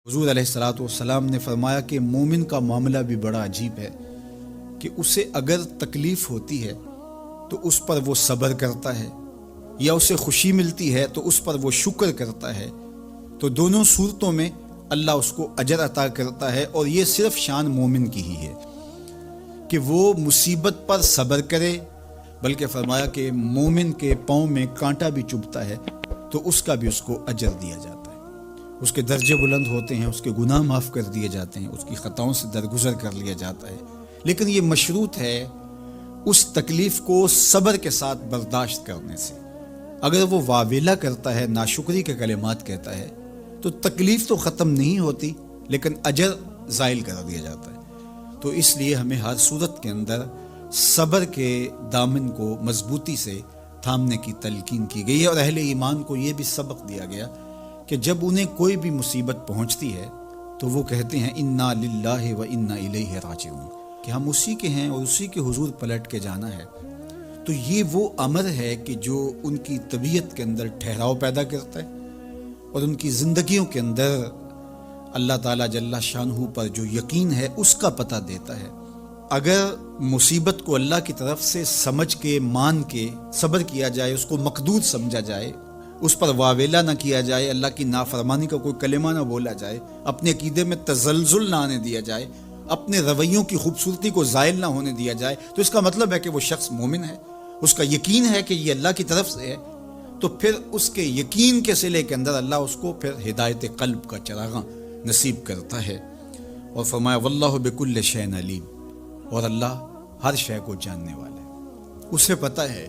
हुजूर अलैहिस्सलातु वस्सलाम ने फरमाया कि मोमिन का मामला भी बड़ा अजीब है कि उसे अगर तकलीफ़ होती है तो उस पर वो सब्र करता है, या उसे खुशी मिलती है तो उस पर वो शुक्र करता है। तो दोनों सूरतों में अल्लाह उसको अजर अता करता है, और ये सिर्फ शान मोमिन की ही है कि वो मुसीबत पर सब्र करे। बल्कि फरमाया कि मोमिन के पाँव में कांटा भी चुभता है तो उसका भी उसको अजर दिया जाता है, उसके दर्जे बुलंद होते हैं, उसके गुनाह माफ़ कर दिए जाते हैं, उसकी ख़ताओं से दरगुजर कर लिया जाता है। लेकिन ये मशरूत है उस तकलीफ़ को सब्र के साथ बर्दाश्त करने से। अगर वो वावेला करता है, नाशुक्री के कलिमात कहता है, तो तकलीफ़ तो ख़त्म नहीं होती लेकिन अजर ज़ाइल कर दिया जाता है। तो इसलिए हमें हर सूरत के अंदर सब्र के दामन को मजबूती से थामने की तलकीन की गई है। और अहले ईमान को ये भी सबक दिया गया कि जब उन्हें कोई भी मुसीबत पहुँचती है तो वो कहते हैं इन्ना लिल्लाहि व इन्ना इलैहि राजिऊन, कि हम उसी के हैं और उसी के हुजूर पलट के जाना है। तो ये वो अमर है कि जो उनकी तबीयत के अंदर ठहराव पैदा करता है और उनकी ज़िंदगियों के अंदर अल्लाह ताला जल्ला शानहू पर जो यकीन है उसका पता देता है। अगर मुसीबत को अल्लाह की तरफ से समझ के, मान के सब्र किया जाए, उसको मकदूर समझा जाए, उस पर वावेला ना किया जाए, अल्लाह की नाफरमानी का कोई कलिमा ना बोला जाए, अपने अकीदे में तजल्जुल ना आने दिया जाए, अपने रवैयों की खूबसूरती को ज़ायल ना होने दिया जाए, तो इसका मतलब है कि वो शख्स मोमिन है, उसका यकीन है कि ये अल्लाह की तरफ से है। तो फिर उसके यकीन के सिले के अंदर अल्लाह उसको फिर हिदायत क़ल्ब का चराग़ा नसीब करता है। और फरमाया वल्लाहु बिकुल्लि शैइन अलीम, और अल्लाह हर शय को जानने वाला है। उसे पता है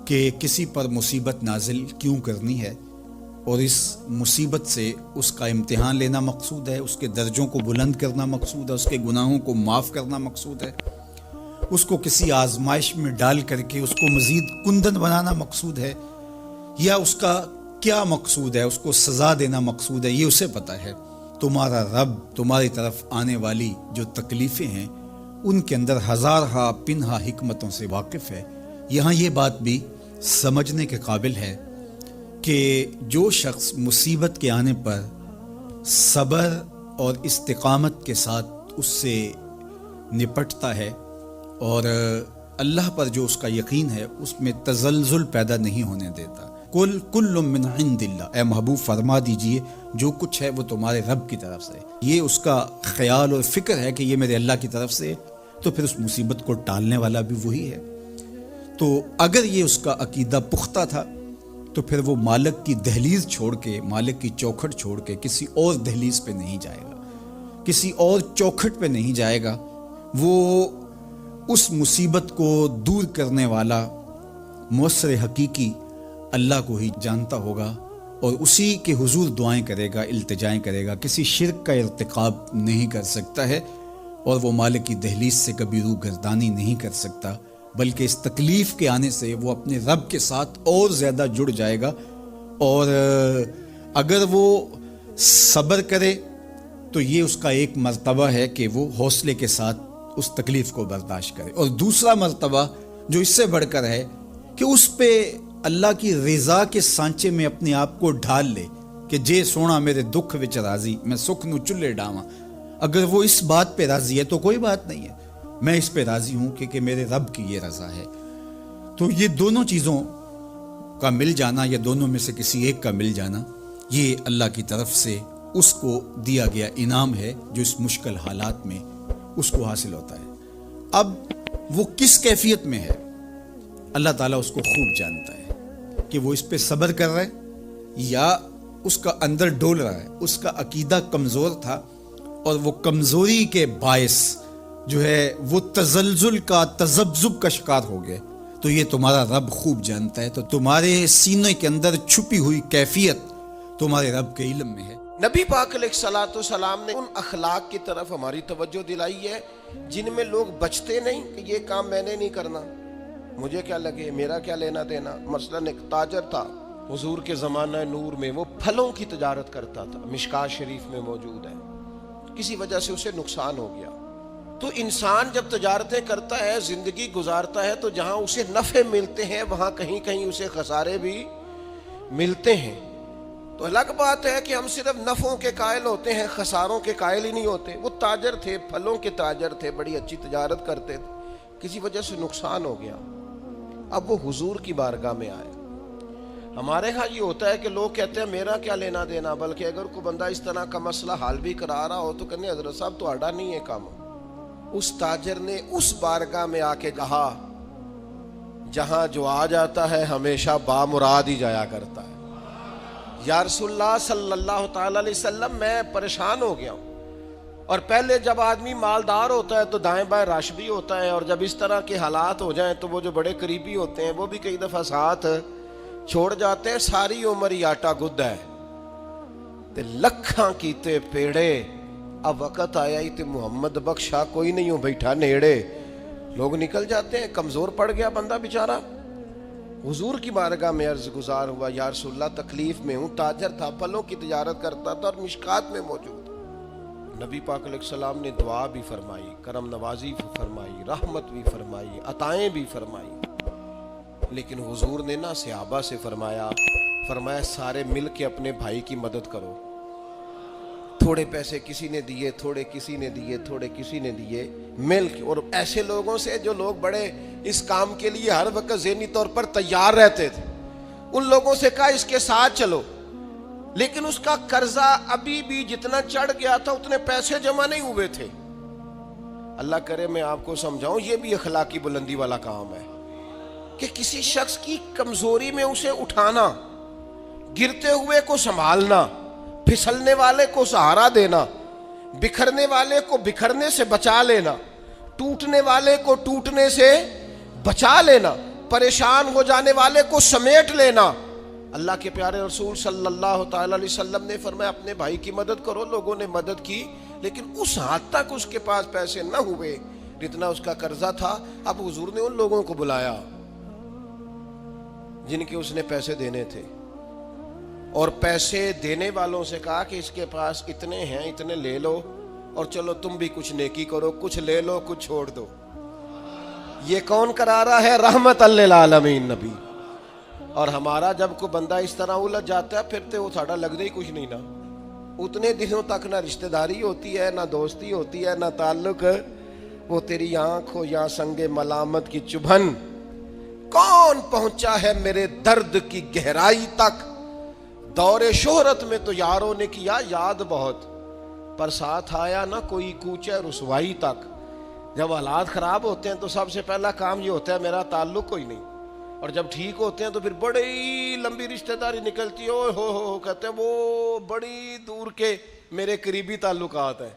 कि किसी पर मुसीबत नाजिल क्यों करनी है, और इस मुसीबत से उसका इम्तिहान लेना मकसूद है, उसके दर्जों को बुलंद करना मकसूद है, उसके गुनाहों को माफ़ करना मकसूद है, उसको किसी आजमाइश में डाल करके उसको मज़ीद कुंदन बनाना मकसूद है, या उसका क्या मकसूद है, उसको सज़ा देना मकसूद है, ये उसे पता है। तुम्हारा रब तुम्हारी तरफ आने वाली जो तकलीफ़ें हैं उनके अंदर हज़ारहा पिनहा हिकमतों से वाकिफ़ है। यहाँ ये बात भी समझने के काबिल है कि जो शख्स मुसीबत के आने पर सब्र और इस्तिकामत के साथ उससे निपटता है और अल्लाह पर जो उसका यकीन है उसमें तज़ल्ज़ुल पैदा नहीं होने देता। कुल्लुम मिन इंदिल्लाह, ए महबूब फरमा दीजिए जो कुछ है वो तुम्हारे रब की तरफ से। ये उसका ख्याल और फिक्र है कि ये मेरे अल्लाह की तरफ से, तो फिर उस मुसीबत को टालने वाला भी वही है। तो अगर ये उसका अकीदा पुख्ता था तो फिर वो मालिक की दहलीज छोड़ के, मालिक की चौखट छोड़ के किसी और दहलीज पे नहीं जाएगा, किसी और चौखट पे नहीं जाएगा। वो उस मुसीबत को दूर करने वाला मुअस्सिर हकीकी अल्लाह को ही जानता होगा और उसी के हुजूर दुआएं करेगा, इल्तिजाएं करेगा। किसी शिर्क का इर्तिकाब नहीं कर सकता है और वो मालिक की दहलीज से कभी रूह गर्दानी नहीं कर सकता, बल्कि इस तकलीफ़ के आने से वो अपने रब के साथ और ज़्यादा जुड़ जाएगा। और अगर वो सब्र करे तो ये उसका एक मर्तबा है कि वो हौसले के साथ उस तकलीफ़ को बर्दाश्त करे। और दूसरा मर्तबा जो इससे बढ़कर है कि उस पे अल्लाह की रज़ा के सांचे में अपने आप को ढाल ले कि जे सोना मेरे दुख विच राजी, मैं सुख नू चुल्ले डावां। अगर वो इस बात पे राजी है तो कोई बात नहीं है, मैं इस पे राजी हूँ कि मेरे रब की ये रज़ा है। तो ये दोनों चीज़ों का मिल जाना या दोनों में से किसी एक का मिल जाना, ये अल्लाह की तरफ से उसको दिया गया इनाम है जो इस मुश्किल हालात में उसको हासिल होता है। अब वो किस कैफियत में है अल्लाह ताला उसको खूब जानता है कि वो इस पे सब्र कर रहा है या उसका अंदर डोल रहा है। उसका अकीदा कमज़ोर था और वो कमज़ोरी के बायस जो है वो तज़ल्ज़ुल का, तज़ब्ज़ुब का शिकार हो गए। तो ये तुम्हारा रब खूब जानता है। तो तुम्हारे सीने के अंदर छुपी हुई कैफियत तुम्हारे रब के इल्म में है। नबी पाक अलैहिस्सलातु सलाम ने उन अखलाक की तरफ हमारी तवज्जो दिलाई है जिनमें लोग बचते नहीं कि ये काम मैंने नहीं करना, मुझे क्या लगे, मेरा क्या लेना देना। मसलन एक ताजर था हुजूर के ज़माना नूर में, वो फलों की तजारत करता था, मिशकात शरीफ में मौजूद है। किसी वजह से उसे नुकसान हो गया। तो इंसान जब तजारतें करता है, ज़िंदगी गुजारता है, तो जहाँ उसे नफ़े मिलते हैं वहाँ कहीं कहीं उसे खसारे भी मिलते हैं। تو الگ بات ہے کہ ہم صرف نفعوں کے قائل ہوتے ہیں، خساروں کے قائل ہی نہیں ہوتے۔ وہ تاجر تھے، پھلوں کے تاجر تھے، بڑی اچھی تجارت کرتے تھے، کسی وجہ سے نقصان ہو گیا، اب وہ حضور کی بارگاہ میں آئے۔ ہمارے ہاں یہ ہوتا ہے کہ لوگ کہتے ہیں میرا کیا لینا دینا، بلکہ اگر کوئی بندہ اس طرح کا مسئلہ حل بھی کرا رہا ہو تو کہنے حضرت صاحب تو آڈا نہیں ہے کام۔ اس تاجر نے اس بارگاہ میں آ کے کہا جہاں جو آ جاتا ہے ہمیشہ بامراد ہی جایا کرتا ہے۔ یا رسول اللہ صلی اللہ تعالی علیہ وسلم، میں پریشان ہو گیا ہوں، اور پہلے جب آدمی مالدار ہوتا ہے تو دائیں بائیں رش بھی ہوتا ہے، اور جب اس طرح کے حالات ہو جائیں تو وہ جو بڑے قریبی ہوتے ہیں وہ بھی کئی دفعہ ساتھ چھوڑ جاتے ہیں۔ ساری عمر ہی آٹا گد ہے تے لکھاں کیتے پیڑے، اب وقت آیا ہی تے محمد بخشا کوئی نہیں ہوں بیٹھا نیڑے، لوگ نکل جاتے ہیں، کمزور پڑ گیا بندہ بیچارہ۔ حضور کی بارگاہ میں عرض گزار ہوا یا رسول اللہ تکلیف میں ہوں۔ تاجر تھا، پھلوں کی تجارت کرتا تھا اور مشکات میں موجود۔ نبی پاک علیہ السلام نے دعا بھی فرمائی، کرم نوازی بھی فرمائی، رحمت بھی فرمائی، عطائیں بھی فرمائی، لیکن حضور نے نا صحابہ سے فرمایا سارے مل کے اپنے بھائی کی مدد کرو۔ تھوڑے پیسے کسی نے دیے، تھوڑے کسی نے دیے، تھوڑے کسی نے دیے، مل کے، اور ایسے لوگوں سے جو لوگ بڑے اس کام کے لیے ہر وقت ذہنی طور پر تیار رہتے تھے، ان لوگوں سے کہا اس کے ساتھ چلو، لیکن اس کا قرضہ ابھی بھی جتنا چڑھ گیا تھا اتنے پیسے جمع نہیں ہوئے تھے۔ اللہ کرے میں آپ کو سمجھاؤں، یہ بھی اخلاقی بلندی والا کام ہے کہ کسی شخص کی کمزوری میں اسے اٹھانا، گرتے ہوئے کو سنبھالنا، پھسلنے والے کو سہارا دینا، بکھرنے والے کو بکھرنے سے بچا لینا، ٹوٹنے والے کو ٹوٹنے سے بچا لینا، پریشان ہو جانے والے کو سمیٹ لینا۔ اللہ کے پیارے رسول صلی اللہ تعالی علیہ وسلم نے فرمایا اپنے بھائی کی مدد کرو۔ لوگوں نے مدد کی، لیکن اس حد تک اس کے پاس پیسے نہ ہوئے جتنا اس کا قرضہ تھا۔ اب حضور نے ان لوگوں کو بلایا جن کے اس نے پیسے دینے تھے، اور پیسے دینے والوں سے کہا کہ اس کے پاس اتنے ہیں، اتنے لے لو، اور چلو تم بھی کچھ نیکی کرو، کچھ لے لو کچھ چھوڑ دو۔ یہ کون کرا رہا ہے؟ رحمت للعالمین نبی۔ اور ہمارا جب کوئی بندہ اس طرح الجھ جاتا ہے پھر تو وہ ساڑا لگتا ہی کچھ نہیں نا، اتنے دنوں تک نہ رشتہ داری ہوتی ہے، نہ دوستی ہوتی ہے، نہ تعلق، وہ تیری آنکھ ہو یا سنگ ملامت کی چبھن۔ کون پہنچا ہے میرے درد کی گہرائی تک؟ دور شہرت میں تو یاروں نے کیا یاد بہت، پر ساتھ آیا نہ کوئی کوچہ رسوائی تک۔ جب حالات خراب ہوتے ہیں تو سب سے پہلا کام یہ ہوتا ہے میرا تعلق کوئی نہیں، اور جب ٹھیک ہوتے ہیں تو پھر بڑی لمبی رشتہ داری نکلتی ہے، اوہ ہو کہتے ہیں وہ بڑی دور کے میرے قریبی تعلقات ہیں،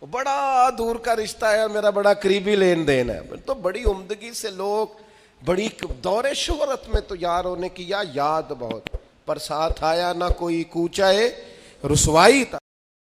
وہ بڑا دور کا رشتہ ہے، میرا بڑا قریبی لین دین ہے۔ تو بڑی عمدگی سے لوگ، بڑی دور شہرت میں تو یاروں نے کیا یاد بہت، پر ساتھ آیا نہ کوئی کوچہ رسوائی تک۔